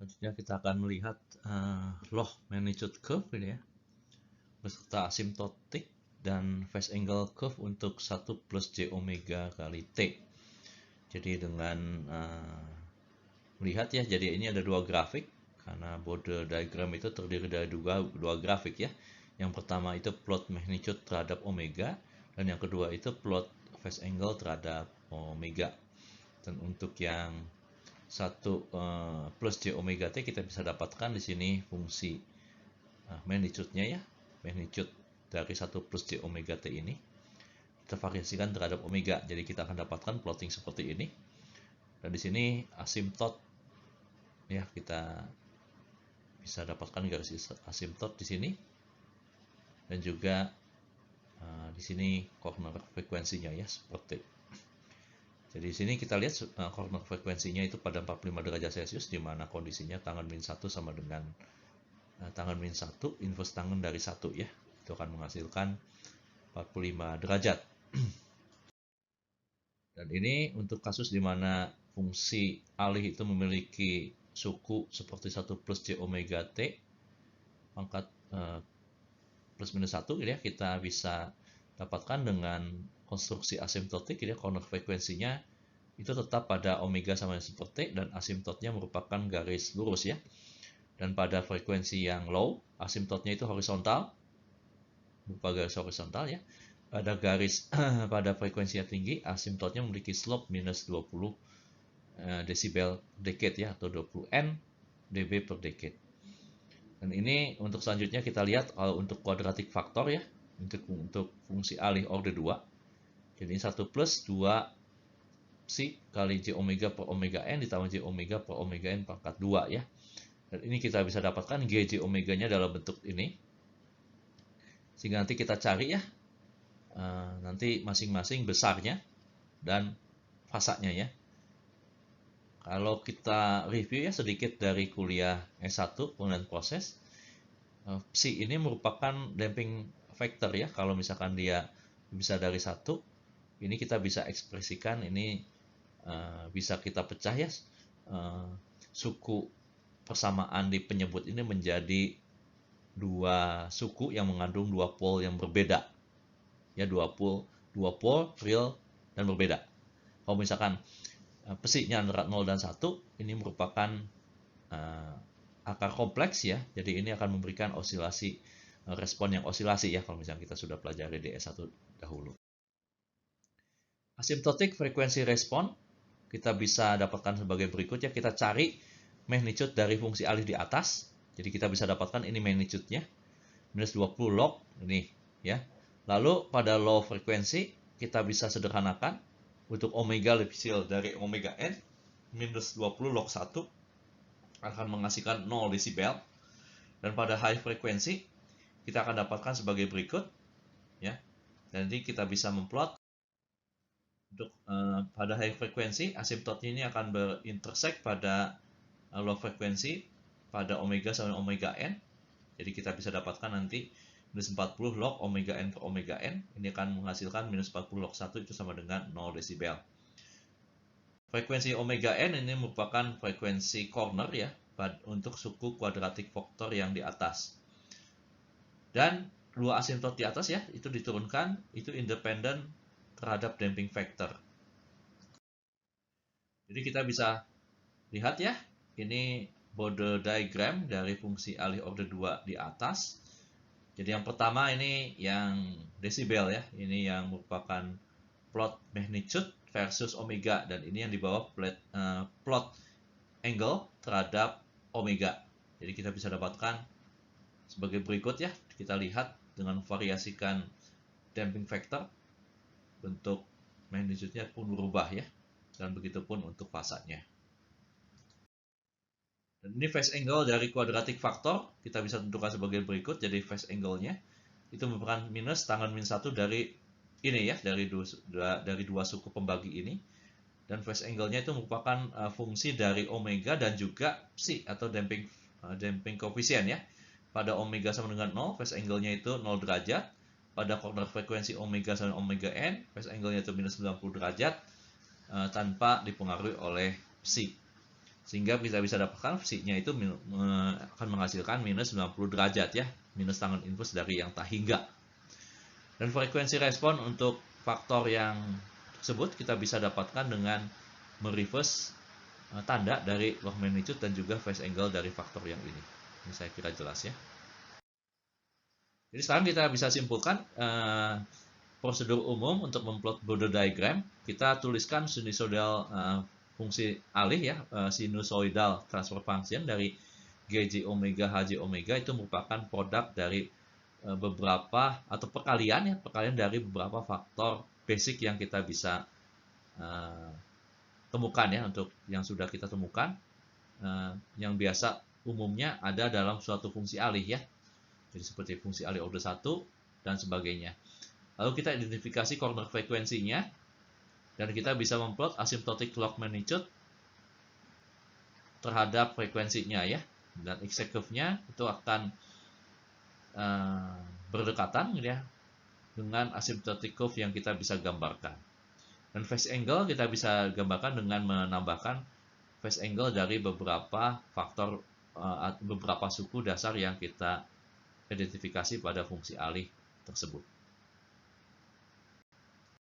Selanjutnya kita akan melihat log magnitude curve ini ya, beserta asymptotic dan phase angle curve untuk 1 plus j omega kali t. Jadi dengan melihat ya, jadi ini ada dua grafik karena border diagram itu terdiri dari dua grafik ya. Yang pertama itu plot magnitude terhadap omega, dan yang kedua itu plot phase angle terhadap omega. Dan untuk yang 1 plus j omega t kita bisa dapatkan di sini fungsi magnitude-nya ya, magnitude dari 1 plus j omega t ini kita variasikan terhadap omega, jadi kita akan dapatkan plotting seperti ini. Dan di sini asymptot ya, kita bisa dapatkan garis asymptot di sini, dan juga di sini corner frekuensinya ya, seperti. Jadi di sini kita lihat corner frekuensinya itu pada 45 derajat Celcius, di mana kondisinya tangan min 1 sama dengan tangan min 1 inverse tangan dari 1 ya. Itu akan menghasilkan 45 derajat. Dan ini untuk kasus di mana fungsi alih itu memiliki suku seperti 1 plus j omega t pangkat plus minus 1 gitu ya, kita bisa dapatkan dengan konstruksi asymptotik gitu ya, corner frekuensinya itu tetap pada omega sama dengan seperti, dan asymptotnya merupakan garis lurus ya. Dan pada frekuensi yang low, asymptotnya itu horizontal, berupa garis horizontal ya. Pada garis pada frekuensi yang tinggi, asymptotnya memiliki slope minus 20 desibel decade ya, atau 20 n dB per decade. Dan ini untuk selanjutnya kita lihat kalau untuk quadratic factor ya, untuk fungsi alih order 2. Jadi 1 plus 2 psi kali j omega per omega n ditambah j omega per omega n pangkat 2 ya. Dan ini kita bisa dapatkan gj omega-nya dalam bentuk ini. Sehingga nanti kita cari ya, nanti masing-masing besarnya dan fasanya ya. Kalau kita review ya sedikit dari kuliah S1 pengendalian proses, psi ini merupakan damping factor ya. Kalau misalkan dia bisa dari 1, ini kita bisa ekspresikan ini bisa kita pecah ya, suku persamaan di penyebut ini menjadi dua suku yang mengandung dua pol yang berbeda ya, dua pol real dan berbeda. Kalau misalkan psinya antara 0 dan 1, ini merupakan akar kompleks ya, jadi ini akan memberikan osilasi, respon yang osilasi ya, kalau misalnya kita sudah pelajari di S1 dahulu. Asymptotic frekuensi respon kita bisa dapatkan sebagai berikut ya, kita cari magnitude dari fungsi alih di atas. Jadi kita bisa dapatkan ini magnitude-nya minus 20 log ini ya. Lalu pada low frekuensi kita bisa sederhanakan untuk omega lebih kecil dari omega n, minus 20 log 1 akan menghasilkan 0 desibel. Dan pada high frekuensi kita akan dapatkan sebagai berikut ya. Jadi kita bisa memplot untuk pada high frekuensi asymptotnya ini akan berintersect pada low frekuensi pada omega sama omega n. Jadi kita bisa dapatkan nanti minus 40 log omega n per omega n. Ini akan menghasilkan minus 40 log 1 itu sama dengan 0 desibel. Frekuensi omega n ini merupakan frekuensi corner ya, untuk suku quadratic factor yang di atas. Dan dua asymptot di atas ya, itu diturunkan, itu independen terhadap damping factor. Jadi kita bisa lihat ya, ini border diagram dari fungsi alih order 2 di atas. Jadi yang pertama ini yang desibel ya, ini yang merupakan plot magnitude versus omega, dan ini yang di bawah plot angle terhadap omega. Jadi kita bisa dapatkan sebagai berikut ya, kita lihat dengan variasikan damping factor, bentuk magnitude-nya pun berubah ya, dan begitu pun untuk fasanya. Dan ini phase angle dari quadratic factor kita bisa tentukan sebagai berikut. Jadi phase angle-nya itu merupakan minus tangan min 1 dari ini ya, dari dua suku pembagi ini. Dan phase angle-nya itu merupakan fungsi dari omega dan juga psi atau damping koefisien ya. Pada omega sama dengan 0, phase angle-nya itu 0 derajat. Pada corner frekuensi omega sama omega n, phase angle-nya itu minus 90 derajat tanpa dipengaruhi oleh psi. Sehingga bisa dapatkan psi-nya itu akan menghasilkan minus 90 derajat ya, minus tangen inverse dari yang tak hingga. Dan frekuensi respon untuk faktor yang tersebut kita bisa dapatkan dengan mereverse tanda dari log magnitude dan juga phase angle dari faktor yang ini. Ini saya kira jelas ya. Jadi sekarang kita bisa simpulkan prosedur umum untuk memplot border diagram. Kita tuliskan sinusoidal fungsi alih ya, sinusoidal transfer function dari GJ omega HJ omega itu merupakan produk dari beberapa atau perkalian dari beberapa faktor basic yang kita bisa temukan ya, untuk yang sudah kita temukan yang biasa umumnya ada dalam suatu fungsi alih ya. Jadi seperti fungsi alih order 1 dan sebagainya. Lalu kita identifikasi corner frekuensinya dan kita bisa memplot asymptotic log magnitude terhadap frekuensinya ya. Dan exact curve-nya itu akan berdekatan gitu ya dengan asymptotic curve yang kita bisa gambarkan. Dan phase angle kita bisa gambarkan dengan menambahkan phase angle dari beberapa faktor beberapa suku dasar yang kita identifikasi pada fungsi alih tersebut.